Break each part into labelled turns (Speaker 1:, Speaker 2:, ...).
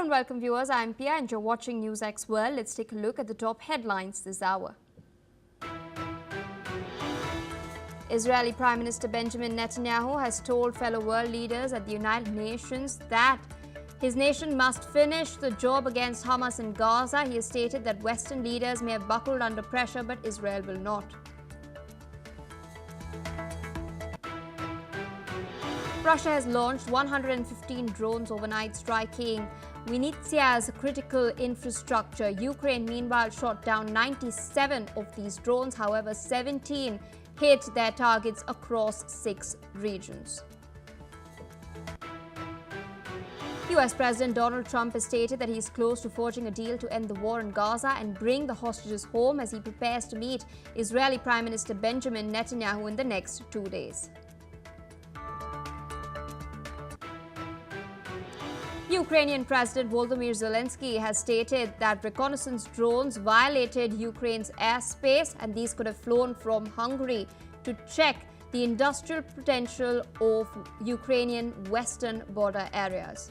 Speaker 1: and welcome viewers. I'm Pia and you're watching NewsX World. Let's take a look at the top headlines this hour. Israeli Prime Minister Benjamin Netanyahu has told fellow world leaders at the United Nations that his nation must finish the job against Hamas in Gaza. He has stated that Western leaders may have buckled under pressure, but Israel will not. Russia has launched 115 drones overnight, striking Vinnytsia's critical infrastructure. Ukraine, meanwhile, shot down 97 of these drones. However, 17 hit their targets across 6 regions. US President Donald Trump has stated that he is close to forging a deal to end the war in Gaza and bring the hostages home as he prepares to meet Israeli Prime Minister Benjamin Netanyahu in the next 2 days. Ukrainian President Volodymyr Zelensky has stated that reconnaissance drones violated Ukraine's airspace and these could have flown from Hungary to check the industrial potential of Ukrainian western border areas.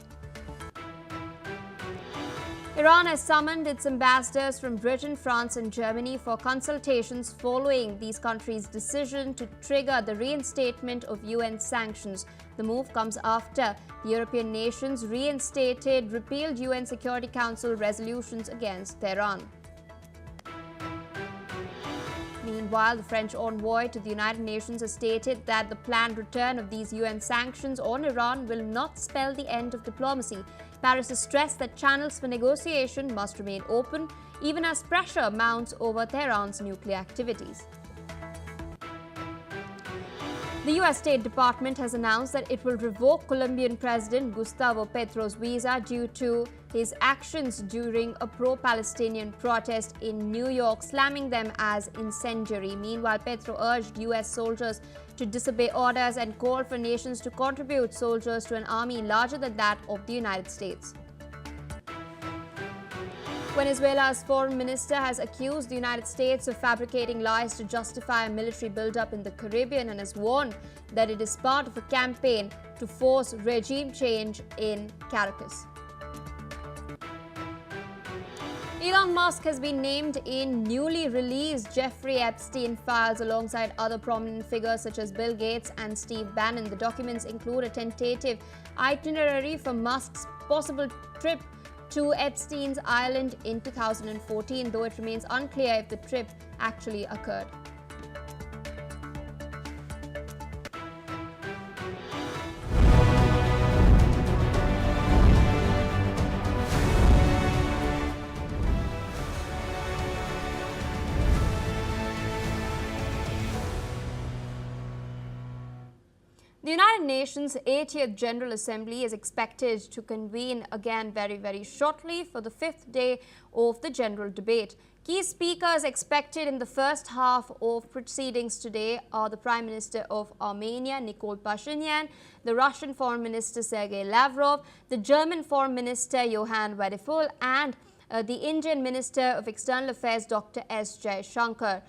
Speaker 1: Iran has summoned its ambassadors from Britain, France and Germany for consultations following these countries' decision to trigger the reinstatement of UN sanctions. The move comes after the European nations reinstated repealed UN Security Council resolutions against Tehran. Meanwhile, the French envoy to the United Nations has stated that the planned return of these UN sanctions on Iran will not spell the end of diplomacy. Paris has stressed that channels for negotiation must remain open, even as pressure mounts over Tehran's nuclear activities. The U.S. State Department has announced that it will revoke Colombian President Gustavo Petro's visa due to his actions during a pro-Palestinian protest in New York, slamming them as incendiary. Meanwhile, Petro urged U.S. soldiers to disobey orders and called for nations to contribute soldiers to an army larger than that of the United States. Venezuela's foreign minister has accused the United States of fabricating lies to justify a military buildup in the Caribbean and has warned that it is part of a campaign to force regime change in Caracas. Elon Musk has been named in newly released Jeffrey Epstein files alongside other prominent figures such as Bill Gates and Steve Bannon. The documents include a tentative itinerary for Musk's possible trip to Epstein's island in 2014, though it remains unclear if the trip actually occurred. The United Nations 80th General Assembly is expected to convene again very shortly for the 5th day of the general debate. Key speakers expected in the first half of proceedings today are the Prime Minister of Armenia, Nikol Pashinyan, the Russian Foreign Minister Sergei Lavrov, the German Foreign Minister Johann Vadeful, and the Indian Minister of External Affairs Dr. S. Jaishankar.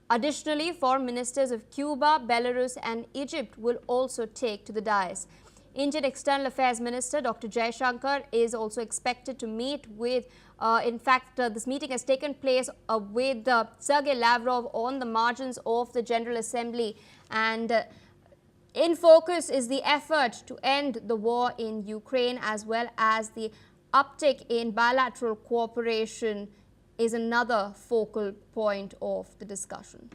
Speaker 1: Additionally, foreign ministers of Cuba, Belarus and Egypt will also take to the dais. Indian External Affairs Minister Dr. Jaishankar is also expected to meet with, this meeting has taken place with Sergei Lavrov on the margins of the General Assembly, and in focus is the effort to end the war in Ukraine as well as the uptick in bilateral cooperation is another focal point of the discussion.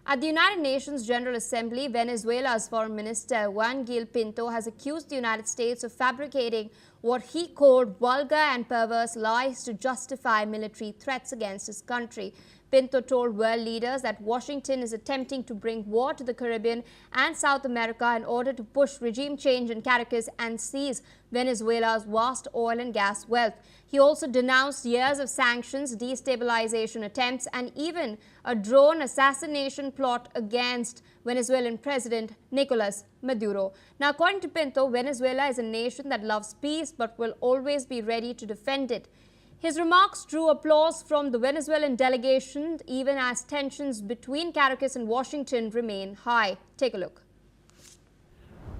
Speaker 1: At the United Nations General Assembly, Venezuela's Foreign Minister Juan Gil Pinto has accused the United States of fabricating what he called vulgar and perverse lies to justify military threats against his country. Pinto told world leaders that Washington is attempting to bring war to the Caribbean and South America in order to push regime change in Caracas and seize Venezuela's vast oil and gas wealth. He also denounced years of sanctions, destabilization attempts, and even a drone assassination plot against Venezuelan President Nicolas Maduro. Now, according to Pinto, Venezuela is a nation that loves peace but will always be ready to defend it. His remarks drew applause from the Venezuelan delegation, even as tensions between Caracas and Washington remain high. Take a look.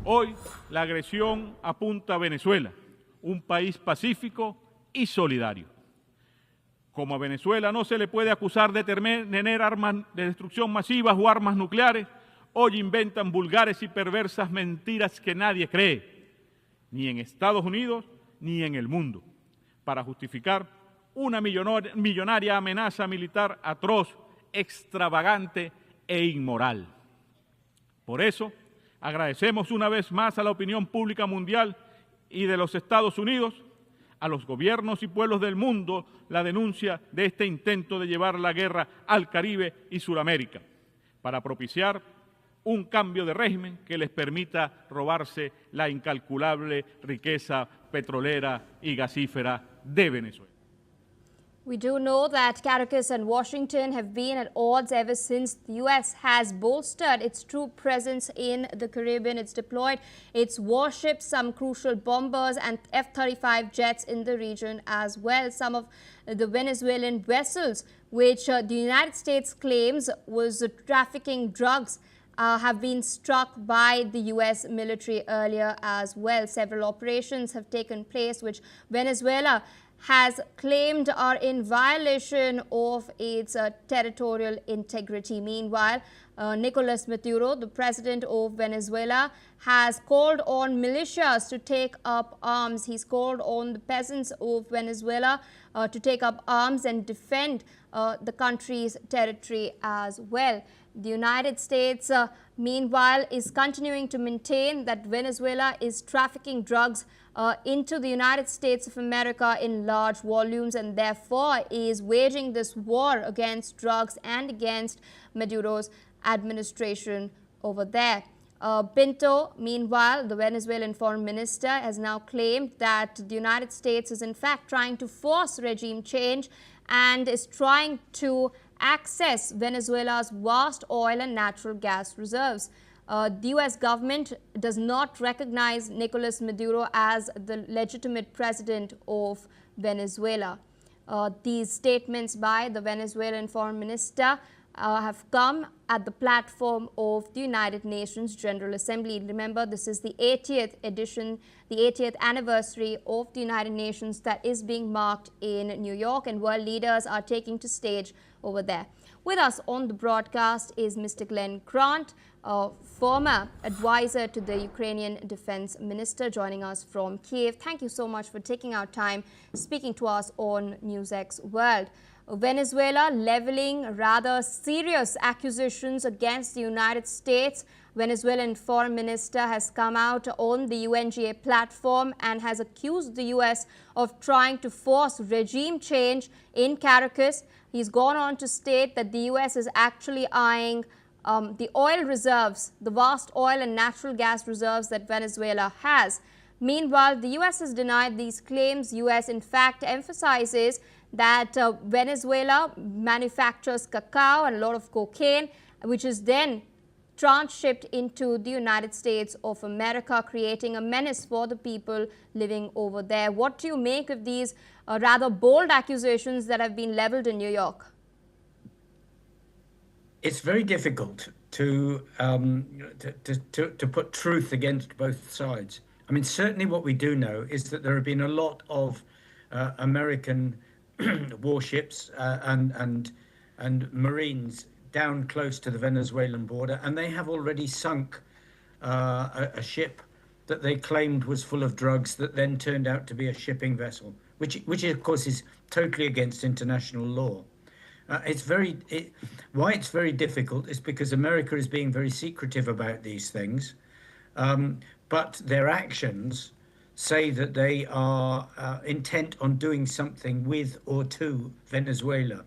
Speaker 2: Hoy la agresión apunta a Venezuela, un país pacífico y solidario. Como a Venezuela no se le puede acusar de tener armas de destrucción masivas o armas nucleares, hoy inventan vulgares y perversas mentiras que nadie cree, ni en Estados Unidos ni en el mundo, para justificar una millonaria amenaza militar atroz, extravagante e inmoral. Por eso, agradecemos una vez más a la opinión pública mundial y de los Estados Unidos, a los gobiernos y pueblos del mundo, la denuncia de este intento de llevar la guerra al Caribe y Sudamérica, para propiciar un cambio de régimen que les permita robarse la incalculable riqueza petrolera y gasífera de Venezuela.
Speaker 1: We do know that Caracas and Washington have been at odds ever since the U.S. has bolstered its troop presence in the Caribbean. It's deployed its warships, some crucial bombers and F-35 jets in the region as well. Some of the Venezuelan vessels, which the United States claims was trafficking drugs, have been struck by the U.S. military earlier as well. Several operations have taken place which Venezuela has claimed are in violation of its territorial integrity. Meanwhile, Nicolas Maduro, the president of Venezuela, has called on militias to take up arms. He's called on the peasants of Venezuela to take up arms and defend the country's territory as well. The United States, meanwhile, is continuing to maintain that Venezuela is trafficking drugs into the United States of America in large volumes and therefore is waging this war against drugs and against Maduro's administration over there. Pinto, meanwhile, the Venezuelan foreign minister, has now claimed that the United States is in fact trying to force regime change and is trying to access Venezuela's vast oil and natural gas reserves. The U.S. government does not recognize Nicolas Maduro as the legitimate president of Venezuela. These statements by the Venezuelan foreign minister have come at the platform of the United Nations General Assembly. Remember, this is the 80th edition, the 80th anniversary of the United Nations that is being marked in New York, and world leaders are taking to stage over there. With us on the broadcast is Mr. Glenn Grant, former advisor to the Ukrainian Defense Minister, joining us from Kiev. Thank you so much for taking our time speaking to us on NewsX World. Venezuela leveling rather serious accusations against the United States. Venezuelan foreign minister has come out on the UNGA platform and has accused the U.S. of trying to force regime change in Caracas. He's gone on to state that the U.S. is actually eyeing the oil reserves, the vast oil and natural gas reserves that Venezuela has. Meanwhile, the U.S. has denied these claims. U.S. in fact emphasizes that Venezuela manufactures cacao and a lot of cocaine, which is then transshipped into the United States of America, creating a menace for the people living over there. What do you make of these rather bold accusations that have been leveled in New York?
Speaker 3: It's very difficult to put truth against both sides. I mean, certainly what we do know is that there have been a lot of American warships and Marines down close to the Venezuelan border, and they have already sunk a ship that they claimed was full of drugs that then turned out to be a shipping vessel, which of course is totally against international law. Why it's very difficult is because America is being very secretive about these things, but their actions say that they are intent on doing something with or to Venezuela.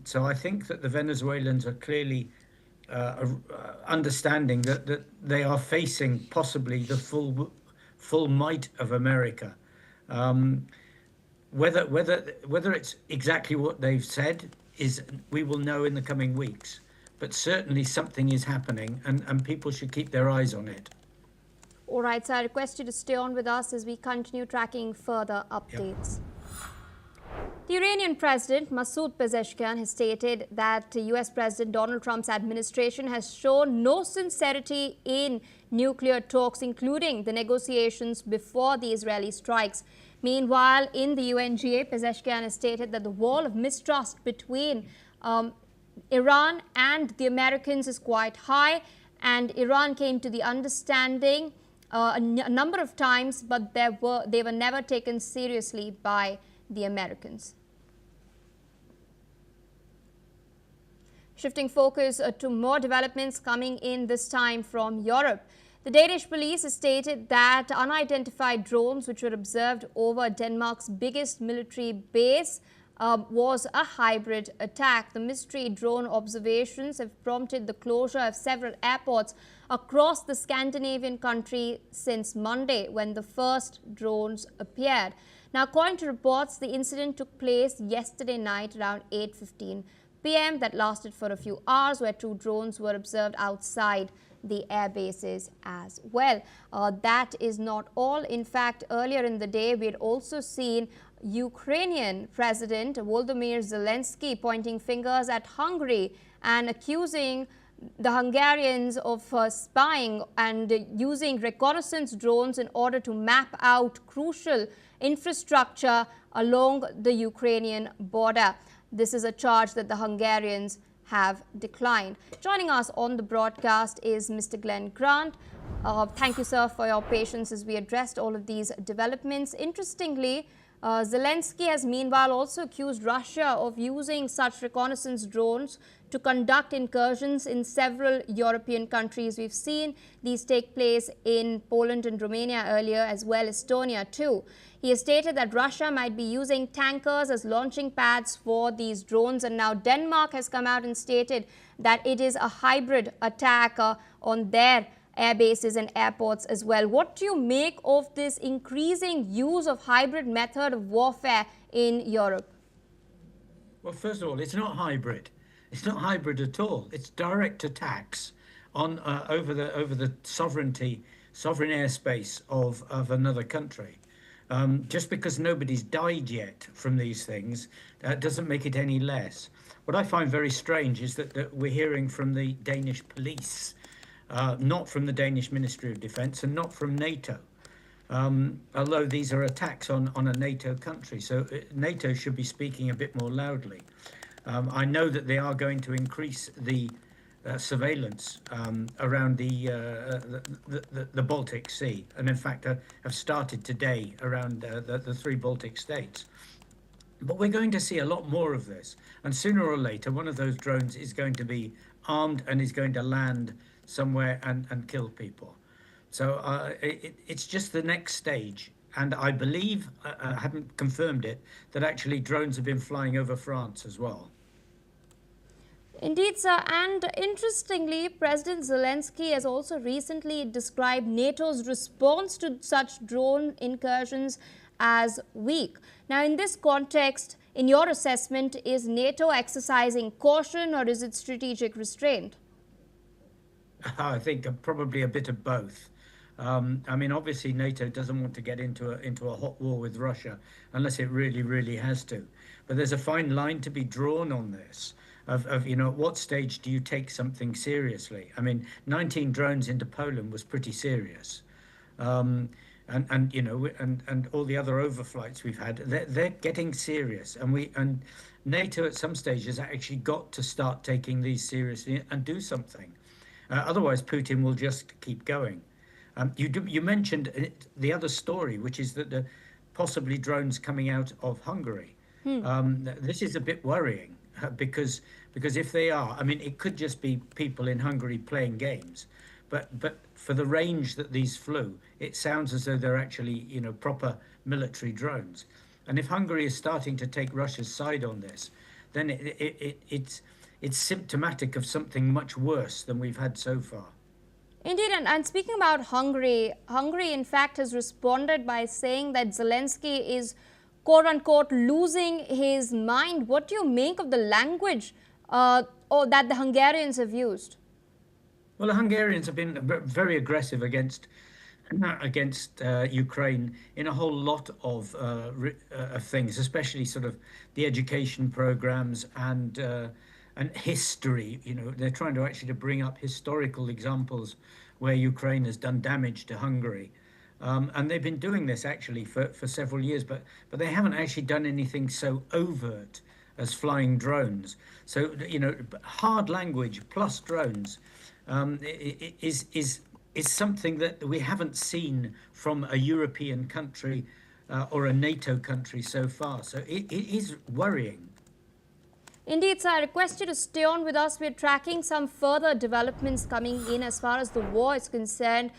Speaker 3: So I think that the Venezuelans are clearly understanding that they are facing possibly the full might of America. Whether it's exactly what they've said we will know in the coming weeks, but certainly something is happening and people should keep their eyes on it.
Speaker 1: All right, so I request you to stay on with us as we continue tracking further updates.
Speaker 3: Yep.
Speaker 1: The Iranian President Masoud Pezeshkian has stated that US President Donald Trump's administration has shown no sincerity in nuclear talks, including the negotiations before the Israeli strikes. Meanwhile, in the UNGA, Pezeshkian has stated that the wall of mistrust between Iran and the Americans is quite high, and Iran came to the understanding a number of times, but they were never taken seriously by the Americans. Shifting focus to more developments coming in this time from Europe. The Danish police has stated that unidentified drones which were observed over Denmark's biggest military base was a hybrid attack. The mystery drone observations have prompted the closure of several airports across the Scandinavian country since Monday, when the first drones appeared. Now, according to reports, the incident took place yesterday night around 8:15 p.m. that lasted for a few hours, where 2 drones were observed outside the air bases as well. That is not all. In fact, earlier in the day, we had also seen Ukrainian President Volodymyr Zelensky pointing fingers at Hungary and accusing the Hungarians of spying and using reconnaissance drones in order to map out crucial infrastructure along the Ukrainian border. This is a charge that the Hungarians have declined. Joining us on the broadcast is Mr. Glenn Grant. Thank you, sir, for your patience as we addressed all of these developments. Interestingly, Zelensky has meanwhile also accused Russia of using such reconnaissance drones to conduct incursions in several European countries. We've seen these take place in Poland and Romania earlier, as well as Estonia too. He has stated that Russia might be using tankers as launching pads for these drones, and now Denmark has come out and stated that it is a hybrid attack on their air bases and airports as well. What do you make of this increasing use of hybrid method of warfare in Europe?
Speaker 3: Well, first of all, it's not hybrid. It's not hybrid at all. It's direct attacks on over the sovereign airspace of another country. Just because nobody's died yet from these things doesn't make it any less. What I find very strange is that we're hearing from the Danish police, not from the Danish Ministry of Defence and not from NATO, although these are attacks on a NATO country. So NATO should be speaking a bit more loudly. I know that they are going to increase the surveillance around the Baltic Sea, and in fact have started today around the 3 Baltic states. But we're going to see a lot more of this, and sooner or later one of those drones is going to be armed and is going to land somewhere and kill people. So it's just the next stage, and I believe, I haven't confirmed it, that actually drones have been flying over France as well.
Speaker 1: Indeed, sir. And interestingly, President Zelensky has also recently described NATO's response to such drone incursions as weak. Now, in this context, in your assessment, is NATO exercising caution or is it strategic restraint?
Speaker 3: I think probably a bit of both. I mean, obviously, NATO doesn't want to get into a hot war with Russia unless it really has to. But there's a fine line to be drawn on this. Of you know, at what stage do you take something seriously? I mean, 19 drones into Poland was pretty serious, and you know, and all the other overflights we've had, they're getting serious, and NATO at some stage has actually got to start taking these seriously and do something. Otherwise, Putin will just keep going. You mentioned the other story, which is that the possibly drones coming out of Hungary. This is a bit worrying. Because if they are, I mean, it could just be people in Hungary playing games, but for the range that these flew, it sounds as though they're actually, you know, proper military drones. And if Hungary is starting to take Russia's side on this, then it's symptomatic of something much worse than we've had so far.
Speaker 1: Indeed, and speaking about Hungary in fact has responded by saying that Zelensky is quote-unquote losing his mind. What do you make of the language that the Hungarians have used?
Speaker 3: Well, the Hungarians have been very aggressive against against Ukraine in a whole lot of things, especially sort of the education programs and history. You know, they're trying to actually to bring up historical examples where Ukraine has done damage to Hungary. And they've been doing this actually for several years, but they haven't actually done anything so overt as flying drones. So, you know, hard language plus drones is something that we haven't seen from a European country or a NATO country so far. So it is worrying.
Speaker 1: Indeed, sir, I request you to stay on with us. We're tracking some further developments coming in as far as the war is concerned.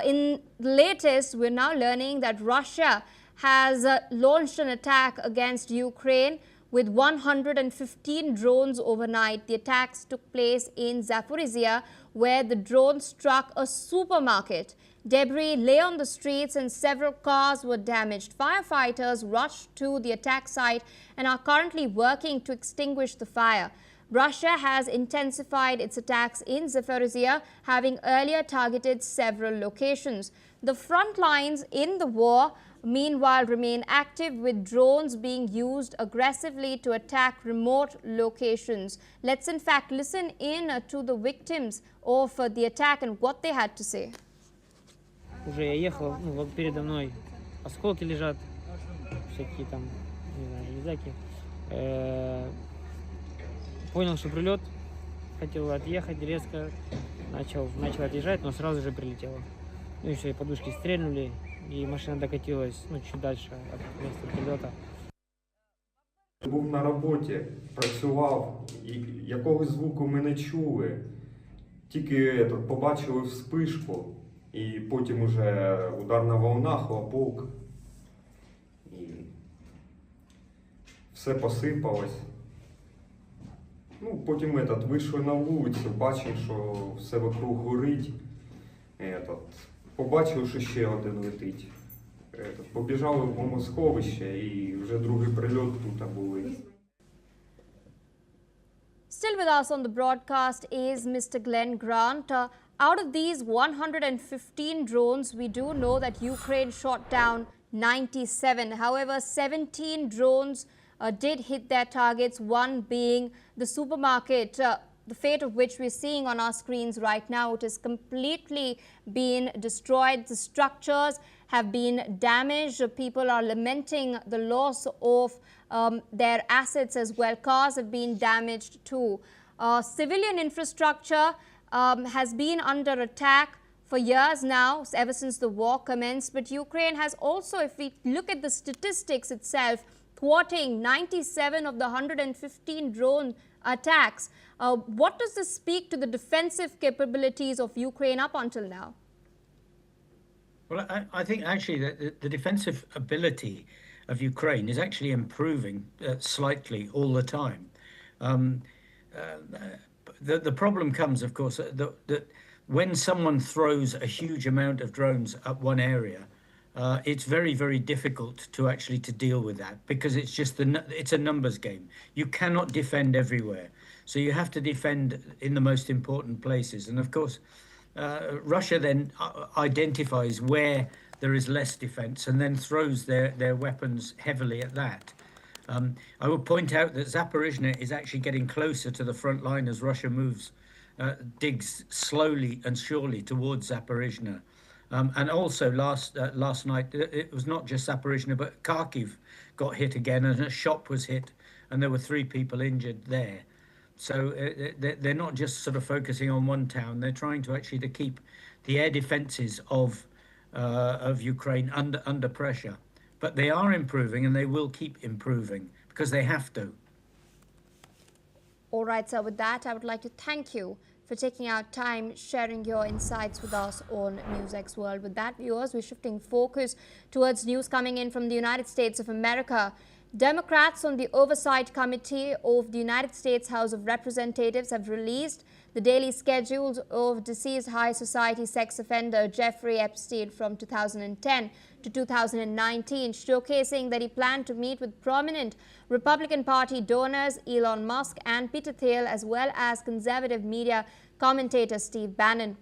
Speaker 1: In the latest, we're now learning that Russia has launched an attack against Ukraine with 115 drones overnight. The attacks took place in Zaporizhzhia, where the drone struck a supermarket. Debris lay on the streets and several cars were damaged. Firefighters rushed to the attack site and are currently working to extinguish the fire. Russia has intensified its attacks in Zaporizhzhia, having earlier targeted several locations. The front lines in the war, meanwhile, remain active, with drones being used aggressively to attack remote locations. Let's in fact listen in to the victims of the attack and what they had to say.
Speaker 4: Уже я ехал, вот передо мной осколки лежат, всякие там, не знаю, железяки. Понял, что прилет, хотел отъехать резко, начал отъезжать, но сразу же прилетело. Ну и все, и подушки стрельнули, и машина докатилась, ну, чуть дальше от места прильота.
Speaker 5: Був на роботі, працював, і якогось звуку ми не чули. Тільки побачили вспишку, і потім уже ударна волна, хлопок. І все посипалось. Ну, потім вийшли на вулицю, бачимо, що все вокруг горить. Побачили, що ще один летить. Побіжали в бомбосховище і вже другий прильот тут були.
Speaker 1: Still with us on the broadcast is Mr. Glenn Grant. Out of these 115 drones, we do know that Ukraine shot down 97. However, 17 drones did hit their targets, one being the supermarket, the fate of which we're seeing on our screens right now. It has completely been destroyed. The structures have been damaged. People are lamenting the loss of their assets as well. Cars have been damaged too. Civilian infrastructure has been under attack for years now, ever since the war commenced. But Ukraine has also, if we look at the statistics itself, thwarting 97 of the 115 drone attacks. What does this speak to the defensive capabilities of Ukraine up until now?
Speaker 3: Well, I think actually that the defensive ability of Ukraine is actually improving slightly all the time. The problem comes, of course, that when someone throws a huge amount of drones at one area, it's very, very difficult to actually to deal with that, because it's just it's a numbers game. You cannot defend everywhere, so you have to defend in the most important places. And of course, Russia then identifies where there is less defense and then throws their weapons heavily at that. I will point out that Zaporizhzhia is actually getting closer to the front line as Russia digs slowly and surely towards Zaporizhzhia. And also last night, it was not just Zaporizhzhia, but Kharkiv got hit again, and a shop was hit, and there were 3 people injured there. So they're not just sort of focusing on one town. They're trying to actually to keep the air defenses of Ukraine under pressure. But they are improving, and they will keep improving because they have to.
Speaker 1: All right, sir. With that, I would like to thank you for taking out time, sharing your insights with us on NewsX World. With that, viewers, we're shifting focus towards news coming in from the United States of America. Democrats on the Oversight Committee of the United States House of Representatives have released the daily schedules of deceased high society sex offender Jeffrey Epstein from 2010 to 2019, showcasing that he planned to meet with prominent Republican Party donors Elon Musk and Peter Thiel, as well as conservative media commentator Steve Bannon.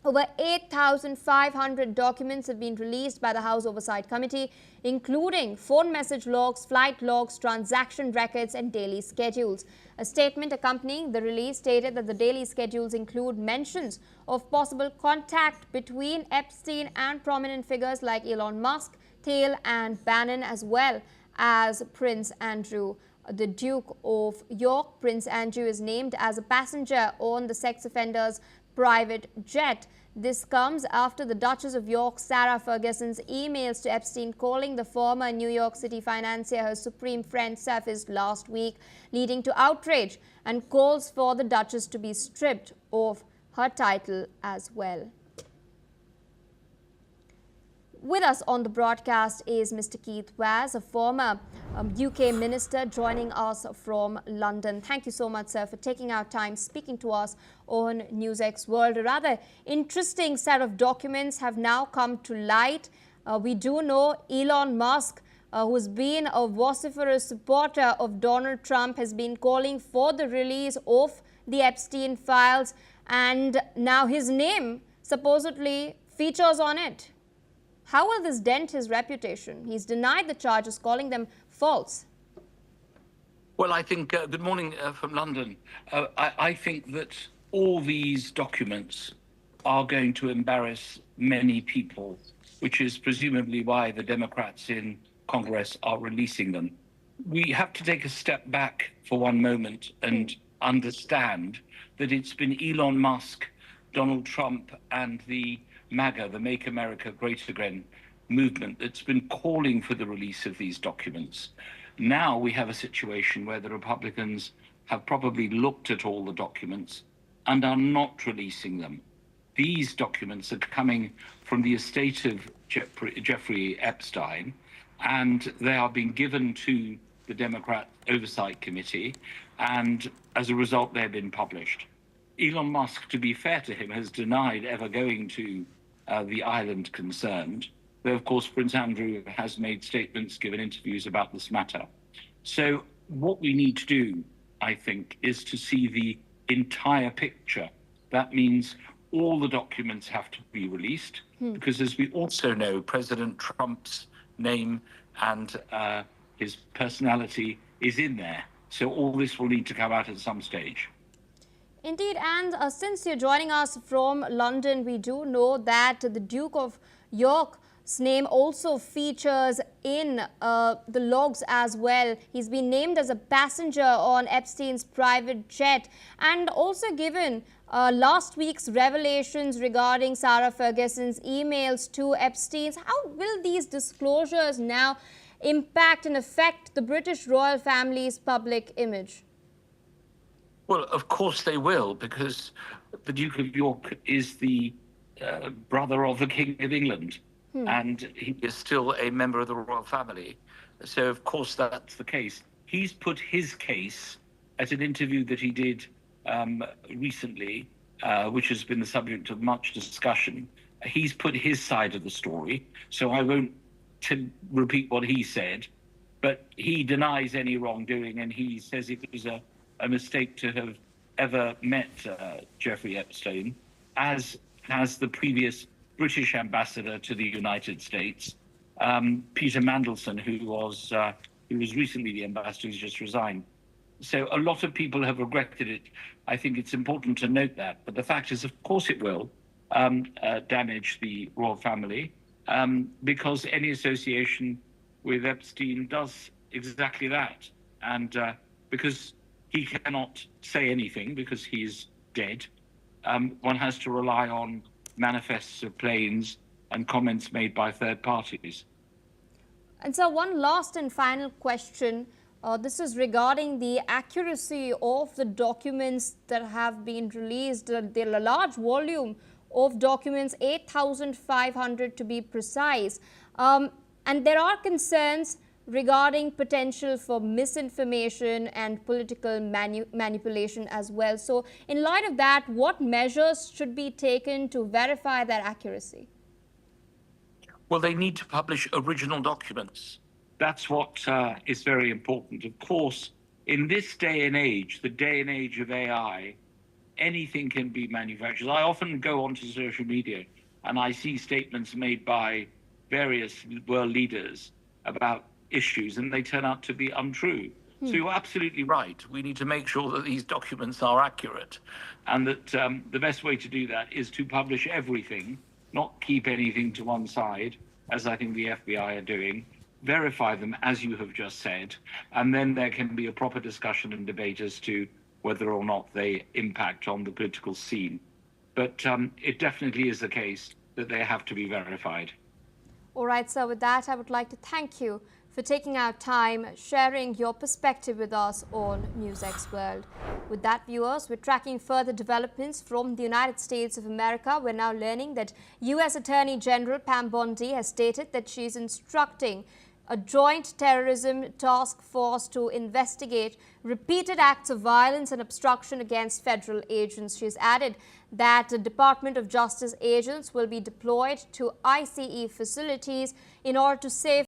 Speaker 1: Over 8,500 documents have been released by the House Oversight Committee, including phone message logs, flight logs, transaction records and daily schedules. A statement accompanying the release stated that the daily schedules include mentions of possible contact between Epstein and prominent figures like Elon Musk, Thiel and Bannon, as well as Prince Andrew. The Duke of York, Prince Andrew, is named as a passenger on the sex offender's private jet. This comes after the Duchess of York, Sarah Ferguson's emails to Epstein calling the former New York City financier her supreme friend surfaced last week, leading to outrage and calls for the Duchess to be stripped of her title as well. With us on the broadcast is Mr. Keith Vaz, a former UK minister, joining us from London. Thank you so much, sir, for taking our time speaking to us on NewsX World. A rather interesting set of documents have now come to light. We do know Elon Musk, who's been a vociferous supporter of Donald Trump, has been calling for the release of the Epstein files, and now his name supposedly features on it. How will this dent his reputation? He's denied the charges, calling them false.
Speaker 6: Well, I think, good morning from London. I think that all these documents are going to embarrass many people, which is presumably why the Democrats in Congress are releasing them. We have to take a step back for one moment and understand that it's been Elon Musk, Donald Trump, and the MAGA, the Make America Great Again movement, that's been calling for the release of these documents. Now we have a situation where the Republicans have probably looked at all the documents and are not releasing them. These documents are coming from the estate of Jeffrey Epstein, and they are being given to the Democrat Oversight Committee, and as a result, they've been published. Elon Musk, to be fair to him, has denied ever going to the island concerned, though of course Prince Andrew has made statements, given interviews about this matter. So what we need to do, I think, is to see the entire picture. That means all the documents have to be released, because as we also know, President Trump's name and his personality is in there. So all this will need to come out at some stage.
Speaker 1: Indeed, and since you're joining us from London, we do know that the Duke of York's name also features in the logs as well. He's been named as a passenger on Epstein's private jet, and also given last week's revelations regarding Sarah Ferguson's emails to Epstein's. How will these disclosures now impact and affect the British royal family's public image?
Speaker 6: Well, of course they will, because the Duke of York is the brother of the King of England, and he is still a member of the royal family. So, of course, that's the case. He's put his case at an interview that he did recently, which has been the subject of much discussion. He's put his side of the story, so I won't repeat what he said, but he denies any wrongdoing, and he says it was a mistake to have ever met Jeffrey Epstein, as has the previous British ambassador to the United States, Peter Mandelson, who was recently the ambassador, who's just resigned. So a lot of people have regretted it. I think it's important to note that. But the fact is, of course, it will damage the royal family, because any association with Epstein does exactly that. And because he cannot say anything because he's dead, one has to rely on manifests of planes and comments made by third parties.
Speaker 1: And so one last and final question. This is regarding the accuracy of the documents that have been released. There are a large volume of documents, 8,500 to be precise. And there are concerns regarding potential for misinformation and political manipulation as well. So in light of that, what measures should be taken to verify their accuracy?
Speaker 6: Well, they need to publish original documents. That's what is very important. Of course, in this day and age, the day and age of AI, anything can be manufactured. I often go onto social media and I see statements made by various world leaders about issues, and they turn out to be untrue. So you're absolutely right. We need to make sure that these documents are accurate, and that the best way to do that is to publish everything, not keep anything to one side, as I think the FBI are doing. Verify them, as you have just said, and then there can be a proper discussion and debate as to whether or not they impact on the political scene. But it definitely is the case that they have to be verified.
Speaker 1: All right, sir, with that, I would like to thank you for taking out time, sharing your perspective with us on NewsX World. With that, viewers, we're tracking further developments from the United States of America. We're now learning that U.S. Attorney General Pam Bondi has stated that she's instructing a joint terrorism task force to investigate repeated acts of violence and obstruction against federal agents. She's added that the Department of Justice agents will be deployed to ICE facilities in order to save